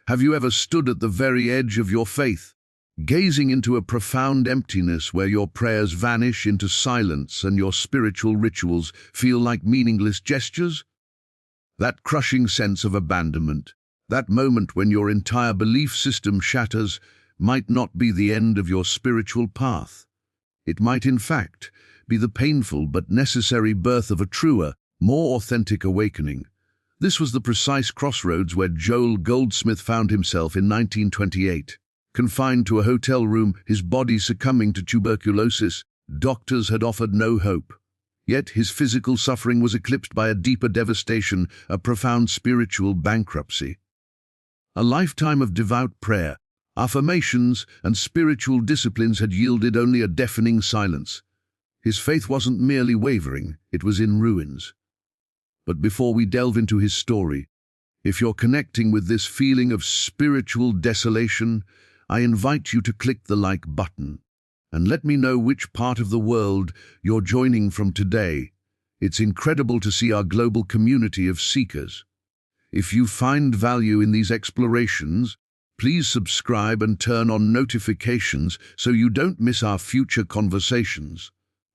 Have you ever stood at the very edge of your faith, gazing into a profound emptiness where your prayers vanish into silence and your spiritual rituals feel like meaningless gestures? That crushing sense of abandonment, that moment when your entire belief system shatters, might not be the end of your spiritual path. It might, in fact, be the painful but necessary birth of a truer, more authentic awakening. This was the precise crossroads where Joel Goldsmith found himself in 1928. Confined to a hotel room, his body succumbing to tuberculosis, doctors had offered no hope. Yet his physical suffering was eclipsed by a deeper devastation, a profound spiritual bankruptcy. A lifetime of devout prayer, affirmations, and spiritual disciplines had yielded only a deafening silence. His faith wasn't merely wavering, it was in ruins. But before we delve into his story, if you're connecting with this feeling of spiritual desolation, I invite you to click the like button and let me know which part of the world you're joining from today. It's incredible to see our global community of seekers. If you find value in these explorations, please subscribe and turn on notifications so you don't miss our future conversations.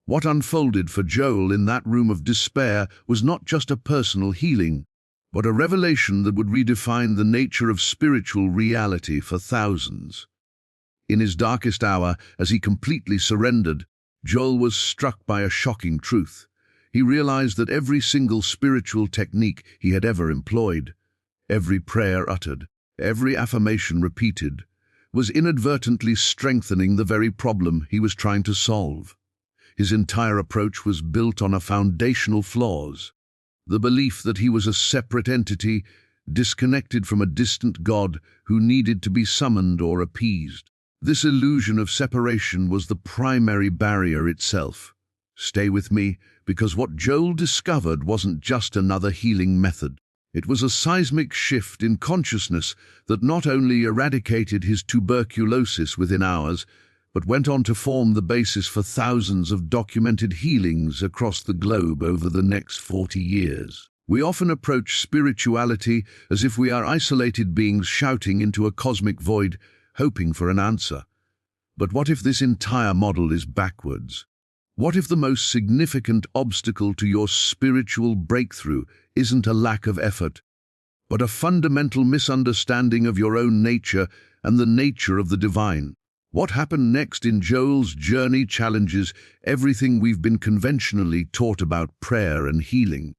What unfolded for Joel in that room of despair was not just a personal healing, but a revelation that would redefine the nature of spiritual reality for thousands. In his darkest hour, as he completely surrendered, Joel was struck by a shocking truth. He realized that every single spiritual technique he had ever employed, every prayer uttered, every affirmation repeated, was inadvertently strengthening the very problem he was trying to solve. His entire approach was built on a foundational flaws. The belief that he was a separate entity, disconnected from a distant God who needed to be summoned or appeased. This illusion of separation was the primary barrier itself. Stay with me, because what Joel discovered wasn't just another healing method. It was a seismic shift in consciousness that not only eradicated his tuberculosis within hours, but went on to form the basis for thousands of documented healings across the globe over the next 40 years. We often approach spirituality as if we are isolated beings shouting into a cosmic void, hoping for an answer. But what if this entire model is backwards? What if the most significant obstacle to your spiritual breakthrough isn't a lack of effort, but a fundamental misunderstanding of your own nature and the nature of the divine? What happened next in Joel's journey challenges everything we've been conventionally taught about prayer and healing.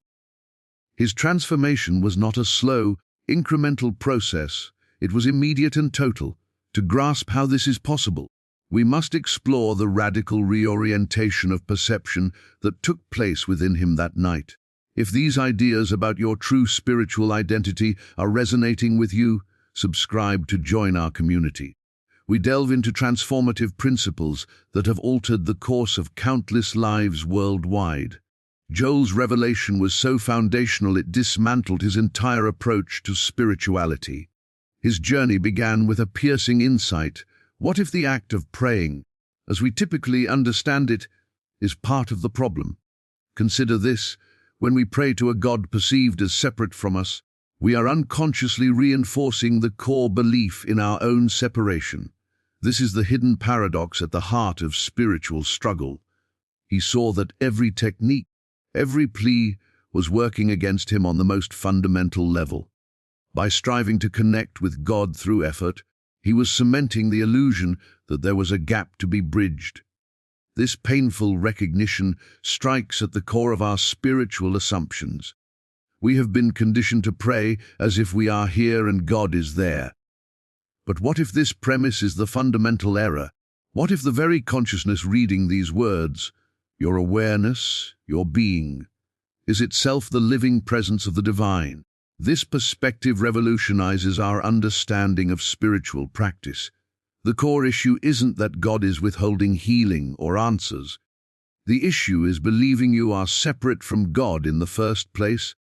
His transformation was not a slow, incremental process. It was immediate and total. To grasp how this is possible, we must explore the radical reorientation of perception that took place within him that night. If these ideas about your true spiritual identity are resonating with you, subscribe to join our community. We delve into transformative principles that have altered the course of countless lives worldwide. Joel's revelation was so foundational it dismantled his entire approach to spirituality. His journey began with a piercing insight. What if the act of praying, as we typically understand it, is part of the problem? Consider this: when we pray to a God perceived as separate from us, we are unconsciously reinforcing the core belief in our own separation. This is the hidden paradox at the heart of spiritual struggle. He saw that every technique, every plea, was working against him on the most fundamental level. By striving to connect with God through effort, he was cementing the illusion that there was a gap to be bridged. This painful recognition strikes at the core of our spiritual assumptions. We have been conditioned to pray as if we are here and God is there. But what if this premise is the fundamental error? What if the very consciousness reading these words, your awareness, your being, is itself the living presence of the divine? This perspective revolutionizes our understanding of spiritual practice. The core issue isn't that God is withholding healing or answers. The issue is believing you are separate from God in the first place,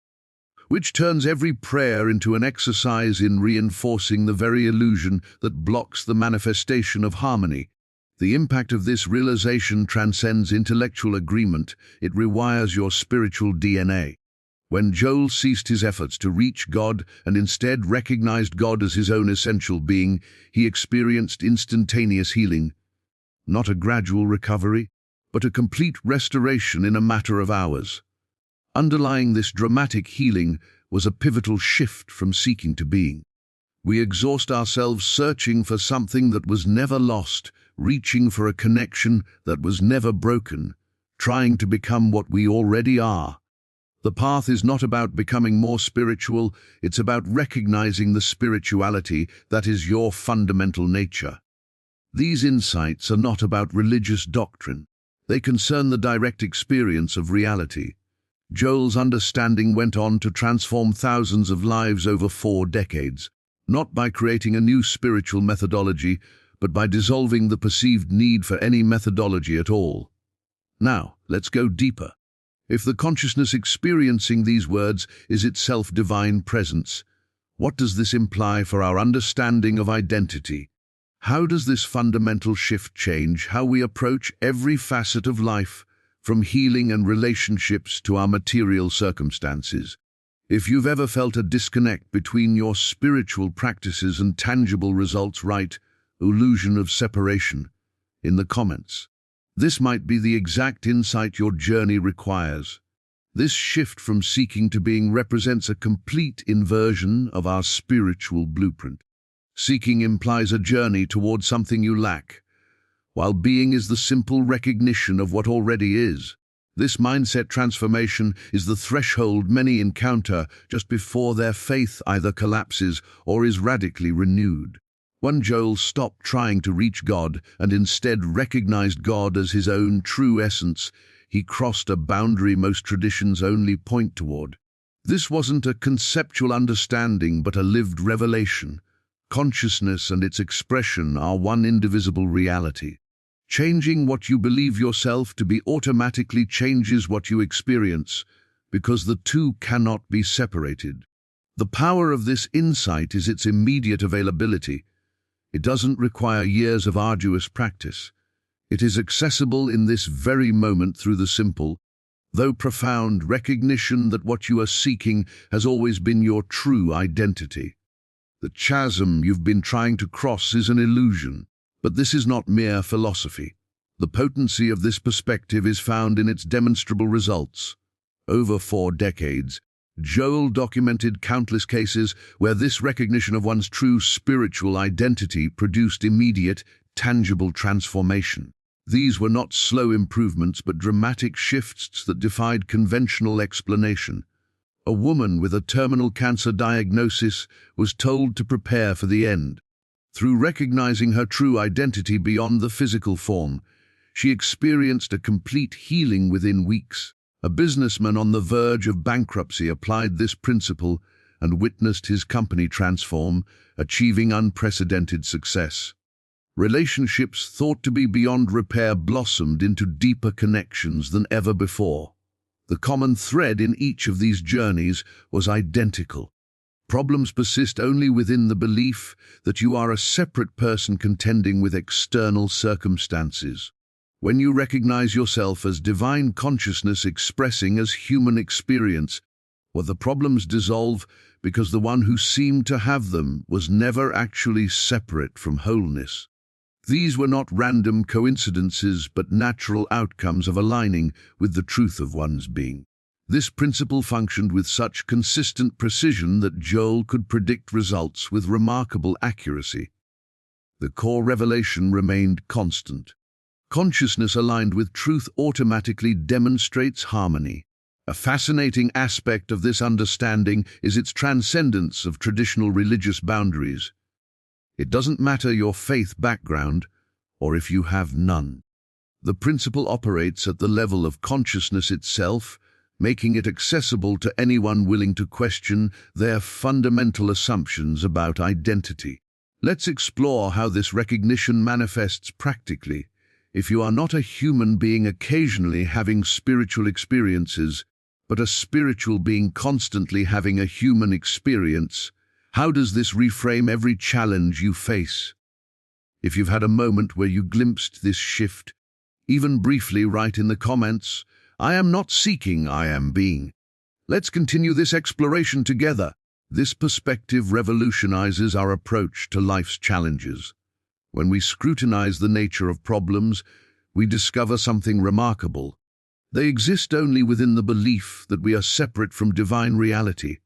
which turns every prayer into an exercise in reinforcing the very illusion that blocks the manifestation of harmony. The impact of this realization transcends intellectual agreement. It rewires your spiritual DNA. When Joel ceased his efforts to reach God and instead recognized God as his own essential being, he experienced instantaneous healing. Not a gradual recovery, but a complete restoration in a matter of hours. Underlying this dramatic healing was a pivotal shift from seeking to being. We exhaust ourselves searching for something that was never lost, reaching for a connection that was never broken, trying to become what we already are. The path is not about becoming more spiritual, it's about recognizing the spirituality that is your fundamental nature. These insights are not about religious doctrine. They concern the direct experience of reality. Joel's understanding went on to transform thousands of lives over 4 decades, not by creating a new spiritual methodology, but by dissolving the perceived need for any methodology at all. Now, let's go deeper. If the consciousness experiencing these words is itself divine presence, what does this imply for our understanding of identity? How does this fundamental shift change how we approach every facet of life, from healing and relationships to our material circumstances? If you've ever felt a disconnect between your spiritual practices and tangible results, write "illusion of separation" in the comments. This might be the exact insight your journey requires. This shift from seeking to being represents a complete inversion of our spiritual blueprint. Seeking implies a journey toward something you lack, while being is the simple recognition of what already is. This mindset transformation is the threshold many encounter just before their faith either collapses or is radically renewed. When Joel stopped trying to reach God and instead recognized God as his own true essence, he crossed a boundary most traditions only point toward. This wasn't a conceptual understanding but a lived revelation. Consciousness and its expression are one indivisible reality. Changing what you believe yourself to be automatically changes what you experience, because the two cannot be separated. The power of this insight is its immediate availability. It doesn't require years of arduous practice. It is accessible in this very moment through the simple, though profound, recognition that what you are seeking has always been your true identity. The chasm you've been trying to cross is an illusion, but this is not mere philosophy. The potency of this perspective is found in its demonstrable results. Over 4 decades, Joel documented countless cases where this recognition of one's true spiritual identity produced immediate, tangible transformation. These were not slow improvements but dramatic shifts that defied conventional explanation. A woman with a terminal cancer diagnosis was told to prepare for the end. Through recognizing her true identity beyond the physical form, she experienced a complete healing within weeks. A businessman on the verge of bankruptcy applied this principle and witnessed his company transform, achieving unprecedented success. Relationships thought to be beyond repair blossomed into deeper connections than ever before. The common thread in each of these journeys was identical. Problems persist only within the belief that you are a separate person contending with external circumstances. When you recognize yourself as divine consciousness expressing as human experience, well, the problems dissolve because the one who seemed to have them was never actually separate from wholeness. These were not random coincidences but natural outcomes of aligning with the truth of one's being. This principle functioned with such consistent precision that Joel could predict results with remarkable accuracy. The core revelation remained constant. Consciousness aligned with truth automatically demonstrates harmony. A fascinating aspect of this understanding is its transcendence of traditional religious boundaries. It doesn't matter your faith background, or if you have none. The principle operates at the level of consciousness itself, making it accessible to anyone willing to question their fundamental assumptions about identity. Let's explore how this recognition manifests practically. If you are not a human being occasionally having spiritual experiences, but a spiritual being constantly having a human experience, how does this reframe every challenge you face? If you've had a moment where you glimpsed this shift, even briefly, write in the comments, "I am not seeking, I am being." Let's continue this exploration together. This perspective revolutionizes our approach to life's challenges. When we scrutinize the nature of problems, we discover something remarkable. They exist only within the belief that we are separate from divine reality.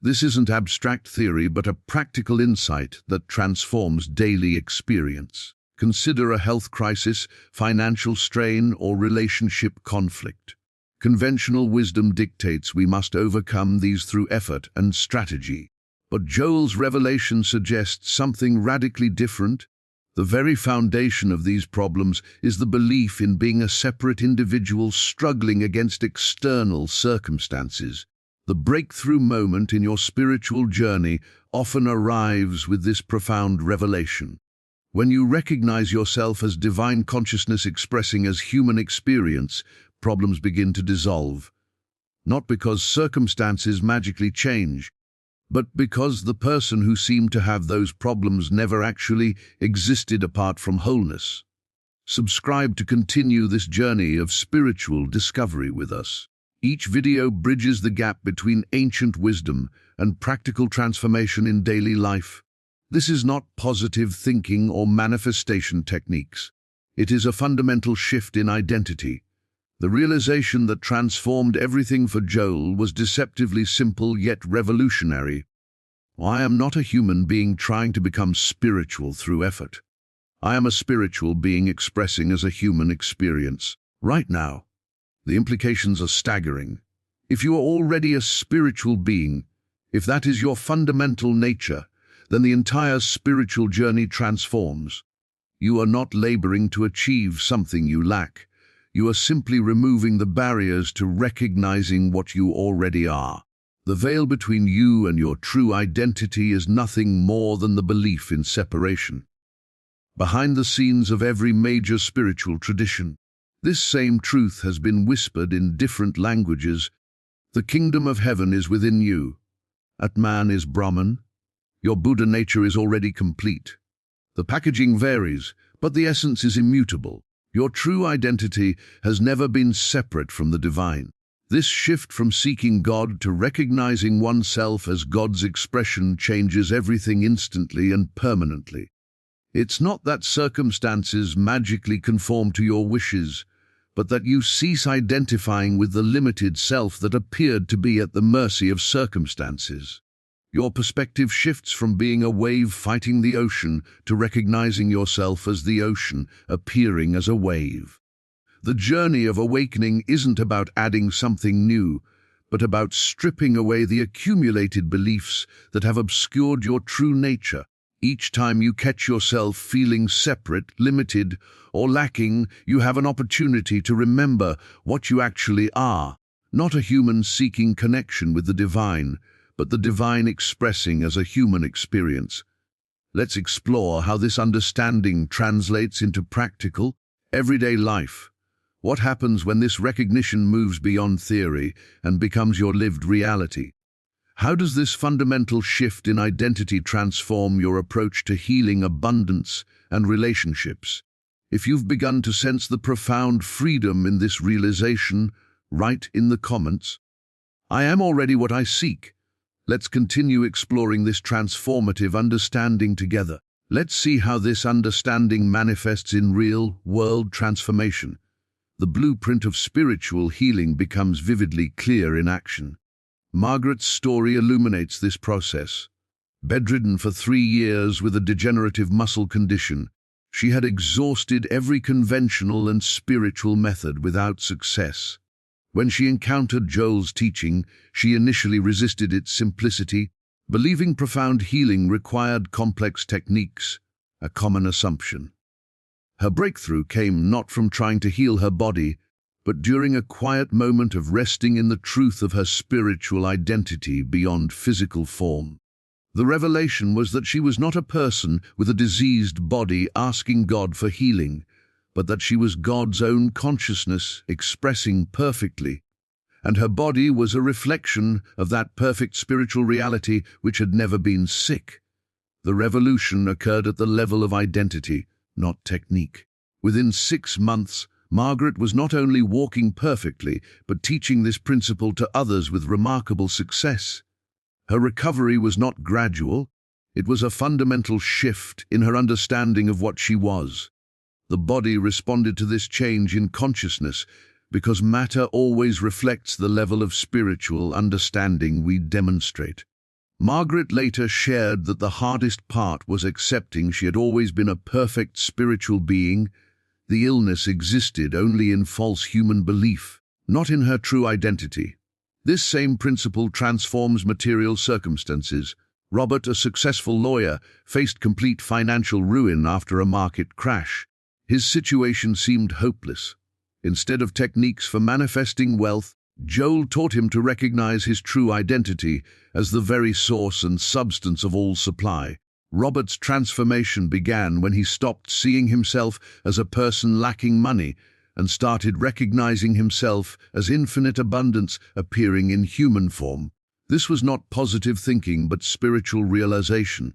This isn't abstract theory, but a practical insight that transforms daily experience. Consider a health crisis, financial strain, or relationship conflict. Conventional wisdom dictates we must overcome these through effort and strategy. But Joel's revelation suggests something radically different. The very foundation of these problems is the belief in being a separate individual struggling against external circumstances. The breakthrough moment in your spiritual journey often arrives with this profound revelation. When you recognize yourself as divine consciousness expressing as human experience, problems begin to dissolve. Not because circumstances magically change, but because the person who seemed to have those problems never actually existed apart from wholeness. Subscribe to continue this journey of spiritual discovery with us. Each video bridges the gap between ancient wisdom and practical transformation in daily life. This is not positive thinking or manifestation techniques. It is a fundamental shift in identity. The realization that transformed everything for Joel was deceptively simple yet revolutionary. I am not a human being trying to become spiritual through effort. I am a spiritual being expressing as a human experience. Right now, the implications are staggering. If you are already a spiritual being, if that is your fundamental nature, then the entire spiritual journey transforms. You are not laboring to achieve something you lack. You are simply removing the barriers to recognizing what you already are. The veil between you and your true identity is nothing more than the belief in separation. Behind the scenes of every major spiritual tradition, this same truth has been whispered in different languages. The kingdom of heaven is within you. Atman is Brahman. Your Buddha nature is already complete. The packaging varies, but the essence is immutable. Your true identity has never been separate from the divine. This shift from seeking God to recognizing oneself as God's expression changes everything instantly and permanently. It's not that circumstances magically conform to your wishes, but that you cease identifying with the limited self that appeared to be at the mercy of circumstances. Your perspective shifts from being a wave fighting the ocean to recognizing yourself as the ocean, appearing as a wave. The journey of awakening isn't about adding something new, but about stripping away the accumulated beliefs that have obscured your true nature. Each time you catch yourself feeling separate, limited, or lacking, you have an opportunity to remember what you actually are. Not a human seeking connection with the divine, but the divine expressing as a human experience. Let's explore how this understanding translates into practical, everyday life. What happens when this recognition moves beyond theory and becomes your lived reality? How does this fundamental shift in identity transform your approach to healing, abundance, and relationships? If you've begun to sense the profound freedom in this realization, write in the comments, "I am already what I seek." Let's continue exploring this transformative understanding together. Let's see how this understanding manifests in real-world transformation. The blueprint of spiritual healing becomes vividly clear in action. Margaret's story illuminates this process. Bedridden for 3 years with a degenerative muscle condition, she had exhausted every conventional and spiritual method without success. When she encountered Joel's teaching, she initially resisted its simplicity, believing profound healing required complex techniques, a common assumption. Her breakthrough came not from trying to heal her body, but during a quiet moment of resting in the truth of her spiritual identity beyond physical form. The revelation was that she was not a person with a diseased body asking God for healing, but that she was God's own consciousness expressing perfectly, and her body was a reflection of that perfect spiritual reality which had never been sick. The revolution occurred at the level of identity, not technique. Within 6 months, Margaret was not only walking perfectly, but teaching this principle to others with remarkable success. Her recovery was not gradual, it was a fundamental shift in her understanding of what she was. The body responded to this change in consciousness, because matter always reflects the level of spiritual understanding we demonstrate. Margaret later shared that the hardest part was accepting she had always been a perfect spiritual being. The illness existed only in false human belief, not in her true identity. This same principle transforms material circumstances. Robert, a successful lawyer, faced complete financial ruin after a market crash. His situation seemed hopeless. Instead of techniques for manifesting wealth, Joel taught him to recognize his true identity as the very source and substance of all supply. Robert's transformation began when he stopped seeing himself as a person lacking money and started recognizing himself as infinite abundance appearing in human form. This was not positive thinking but spiritual realization.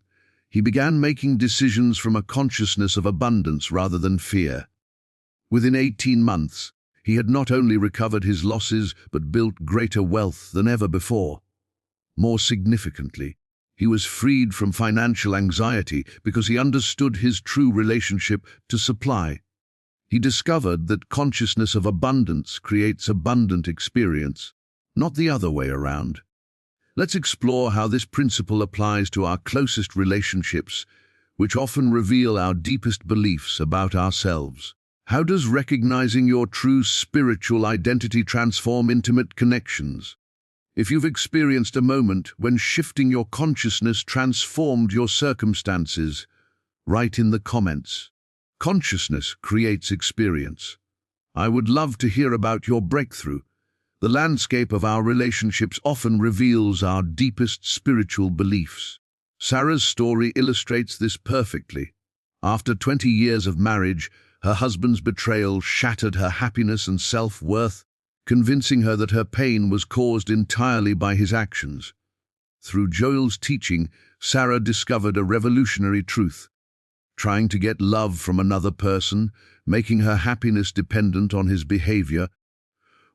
He began making decisions from a consciousness of abundance rather than fear. Within 18 months, he had not only recovered his losses but built greater wealth than ever before. More significantly, he was freed from financial anxiety because he understood his true relationship to supply. He discovered that consciousness of abundance creates abundant experience, not the other way around. Let's explore how this principle applies to our closest relationships, which often reveal our deepest beliefs about ourselves. How does recognizing your true spiritual identity transform intimate connections? If you've experienced a moment when shifting your consciousness transformed your circumstances, write in the comments. Consciousness creates experience. I would love to hear about your breakthrough. The landscape of our relationships often reveals our deepest spiritual beliefs. Sarah's story illustrates this perfectly. After 20 years of marriage, her husband's betrayal shattered her happiness and self-worth, convincing her that her pain was caused entirely by his actions. Through Joel's teaching, Sarah discovered a revolutionary truth. Trying to get love from another person, making her happiness dependent on his behavior,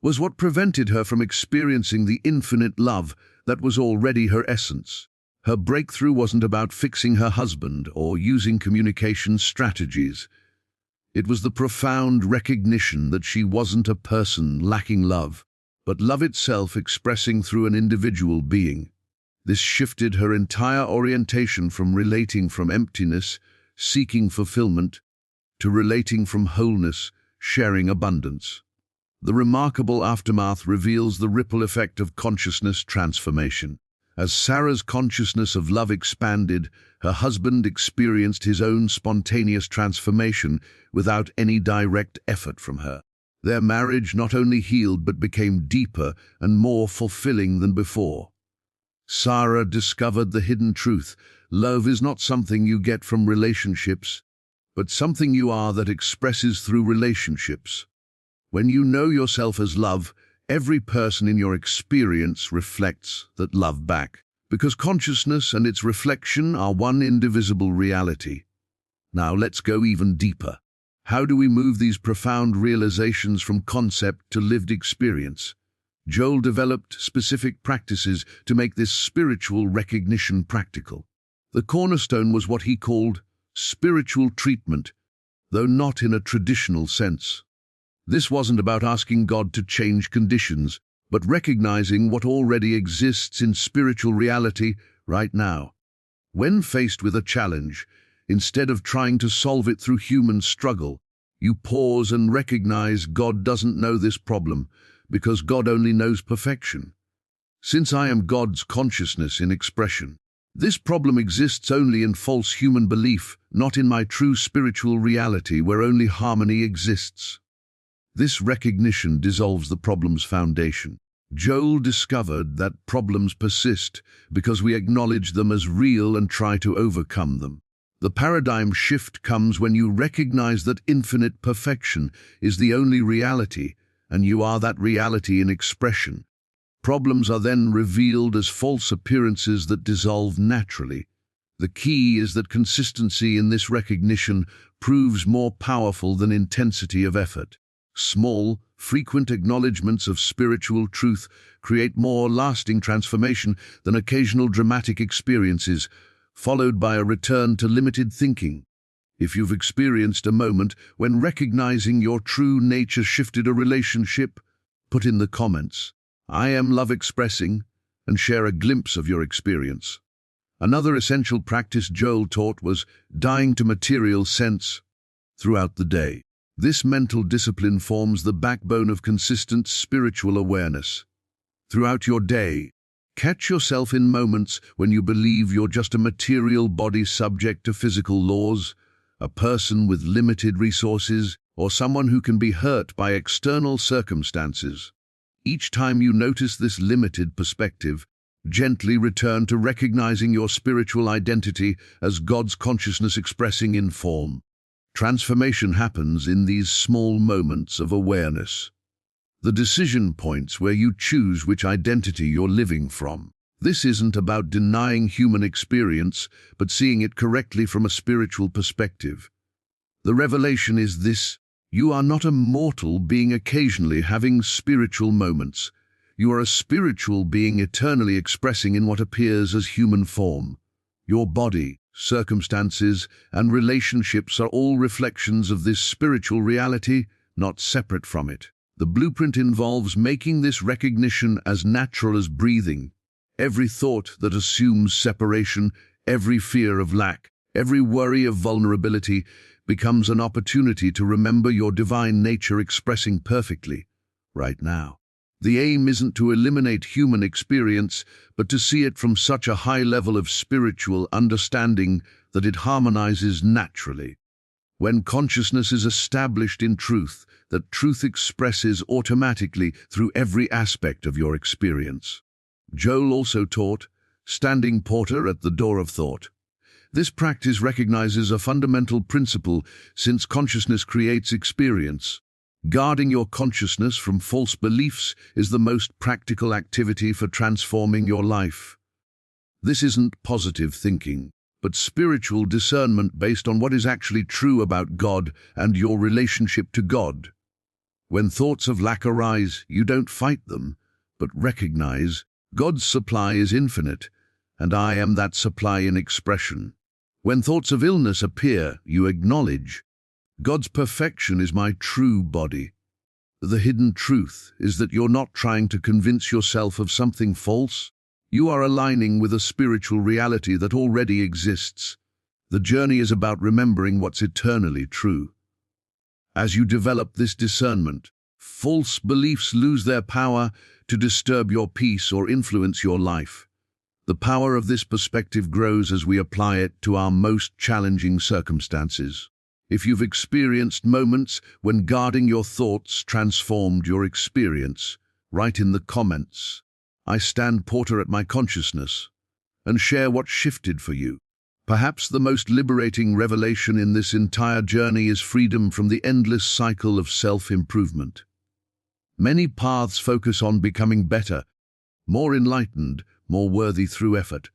was what prevented her from experiencing the infinite love that was already her essence. Her breakthrough wasn't about fixing her husband or using communication strategies. It was the profound recognition that she wasn't a person lacking love, but love itself expressing through an individual being. This shifted her entire orientation from relating from emptiness, seeking fulfillment, to relating from wholeness, sharing abundance. The remarkable aftermath reveals the ripple effect of consciousness transformation. As Sarah's consciousness of love expanded, her husband experienced his own spontaneous transformation without any direct effort from her. Their marriage not only healed but became deeper and more fulfilling than before. Sarah discovered the hidden truth. Love is not something you get from relationships, but something you are that expresses through relationships. When you know yourself as love, every person in your experience reflects that love back, because consciousness and its reflection are one indivisible reality. Now let's go even deeper. How do we move these profound realizations from concept to lived experience? Joel developed specific practices to make this spiritual recognition practical. The cornerstone was what he called spiritual treatment, though not in a traditional sense. This wasn't about asking God to change conditions, but recognizing what already exists in spiritual reality right now. When faced with a challenge, instead of trying to solve it through human struggle, you pause and recognize God doesn't know this problem, because God only knows perfection. Since I am God's consciousness in expression, this problem exists only in false human belief, not in my true spiritual reality where only harmony exists. This recognition dissolves the problem's foundation. Joel discovered that problems persist because we acknowledge them as real and try to overcome them. The paradigm shift comes when you recognize that infinite perfection is the only reality, and you are that reality in expression. Problems are then revealed as false appearances that dissolve naturally. The key is that consistency in this recognition proves more powerful than intensity of effort. Small, frequent acknowledgements of spiritual truth create more lasting transformation than occasional dramatic experiences, followed by a return to limited thinking. If you've experienced a moment when recognizing your true nature shifted a relationship, put in the comments, "I am love expressing," and share a glimpse of your experience. Another essential practice Joel taught was dying to material sense throughout the day. This mental discipline forms the backbone of consistent spiritual awareness. Throughout your day, catch yourself in moments when you believe you're just a material body subject to physical laws, a person with limited resources, or someone who can be hurt by external circumstances. Each time you notice this limited perspective, gently return to recognizing your spiritual identity as God's consciousness expressing in form. Transformation happens in these small moments of awareness, the decision points where you choose which identity you're living from. This isn't about denying human experience, but seeing it correctly from a spiritual perspective. The revelation is this: you are not a mortal being occasionally having spiritual moments. You are a spiritual being eternally expressing in what appears as human form. Your body, circumstances, and relationships are all reflections of this spiritual reality, not separate from it. The blueprint involves making this recognition as natural as breathing. Every thought that assumes separation, every fear of lack, every worry of vulnerability becomes an opportunity to remember your divine nature expressing perfectly, right now. The aim isn't to eliminate human experience, but to see it from such a high level of spiritual understanding that it harmonizes naturally. When consciousness is established in truth, that truth expresses automatically through every aspect of your experience. Joel also taught, standing porter at the door of thought. This practice recognizes a fundamental principle since consciousness creates experience. Guarding your consciousness from false beliefs is the most practical activity for transforming your life. This isn't positive thinking, but spiritual discernment based on what is actually true about God and your relationship to God. When thoughts of lack arise, you don't fight them, but recognize God's supply is infinite, and I am that supply in expression. When thoughts of illness appear, you acknowledge God's perfection is my true body. The hidden truth is that you're not trying to convince yourself of something false. You are aligning with a spiritual reality that already exists. The journey is about remembering what's eternally true. As you develop this discernment, false beliefs lose their power to disturb your peace or influence your life. The power of this perspective grows as we apply it to our most challenging circumstances. If you've experienced moments when guarding your thoughts transformed your experience, write in the comments, "I stand porter at my consciousness," and share what shifted for you. Perhaps the most liberating revelation in this entire journey is freedom from the endless cycle of self-improvement. Many paths focus on becoming better, more enlightened, more worthy through effort.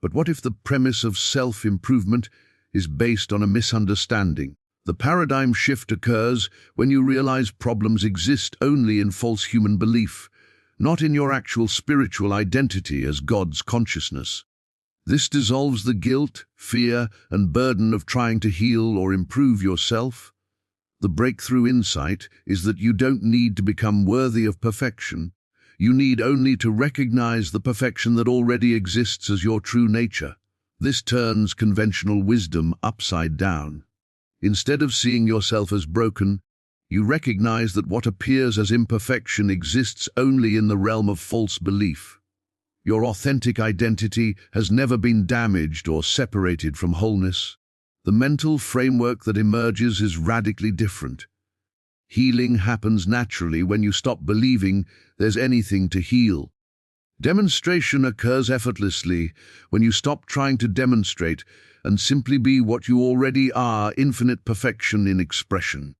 But what if the premise of self-improvement is based on a misunderstanding? The paradigm shift occurs when you realize problems exist only in false human belief, not in your actual spiritual identity as God's consciousness. This dissolves the guilt, fear, and burden of trying to heal or improve yourself. The breakthrough insight is that you don't need to become worthy of perfection. You need only to recognize the perfection that already exists as your true nature. This turns conventional wisdom upside down. Instead of seeing yourself as broken, you recognize that what appears as imperfection exists only in the realm of false belief. Your authentic identity has never been damaged or separated from wholeness. The mental framework that emerges is radically different. Healing happens naturally when you stop believing there's anything to heal. Demonstration occurs effortlessly when you stop trying to demonstrate and simply be what you already are, infinite perfection in expression.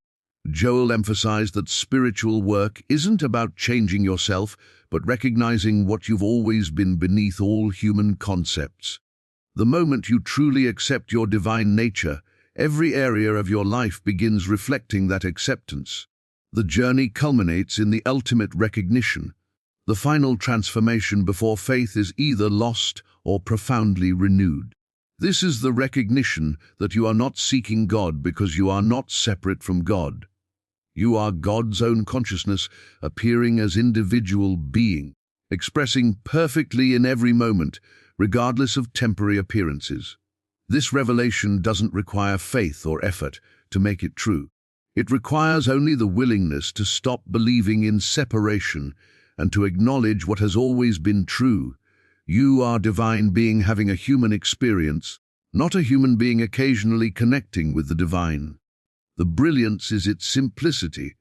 Joel emphasized that spiritual work isn't about changing yourself, but recognizing what you've always been beneath all human concepts. The moment you truly accept your divine nature, every area of your life begins reflecting that acceptance. The journey culminates in the ultimate recognition. The final transformation before faith is either lost or profoundly renewed. This is the recognition that you are not seeking God because you are not separate from God. You are God's own consciousness, appearing as individual being, expressing perfectly in every moment, regardless of temporary appearances. This revelation doesn't require faith or effort to make it true. It requires only the willingness to stop believing in separation and to acknowledge what has always been true. You are divine being having a human experience, not a human being occasionally connecting with the divine. The brilliance is its simplicity.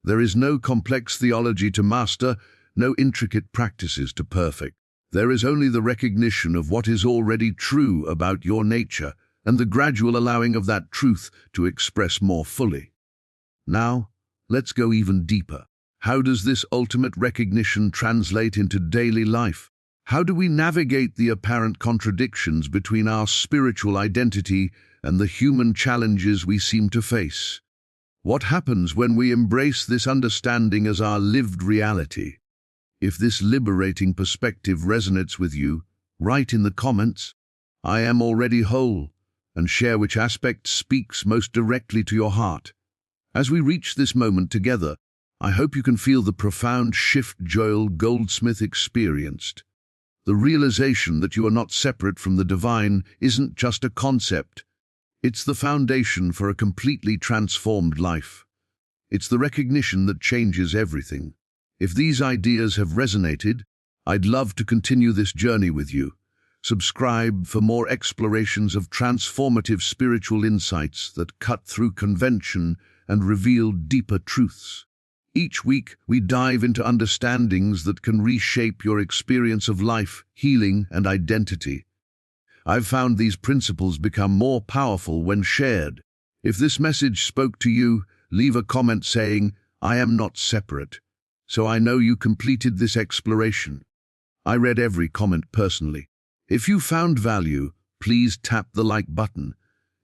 There is no complex theology to master, no intricate practices to perfect. There is only the recognition of what is already true about your nature and the gradual allowing of that truth to express more fully. Now, let's go even deeper. How does this ultimate recognition translate into daily life? How do we navigate the apparent contradictions between our spiritual identity and the human challenges we seem to face? What happens when we embrace this understanding as our lived reality? If this liberating perspective resonates with you, write in the comments, "I am already whole," and share which aspect speaks most directly to your heart. As we reach this moment together, I hope you can feel the profound shift Joel Goldsmith experienced. The realization that you are not separate from the divine isn't just a concept. It's the foundation for a completely transformed life. It's the recognition that changes everything. If these ideas have resonated, I'd love to continue this journey with you. Subscribe for more explorations of transformative spiritual insights that cut through convention and reveal deeper truths. Each week, we dive into understandings that can reshape your experience of life, healing, and identity. I've found these principles become more powerful when shared. If this message spoke to you, leave a comment saying, "I am not separate," so I know you completed this exploration. I read every comment personally. If you found value, please tap the like button.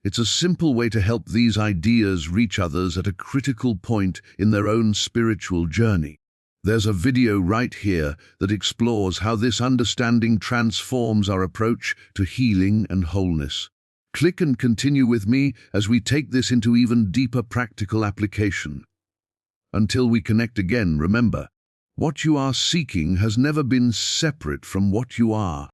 It's a simple way to help these ideas reach others at a critical point in their own spiritual journey. There's a video right here that explores how this understanding transforms our approach to healing and wholeness. Click and continue with me as we take this into even deeper practical application. Until we connect again, remember, what you are seeking has never been separate from what you are.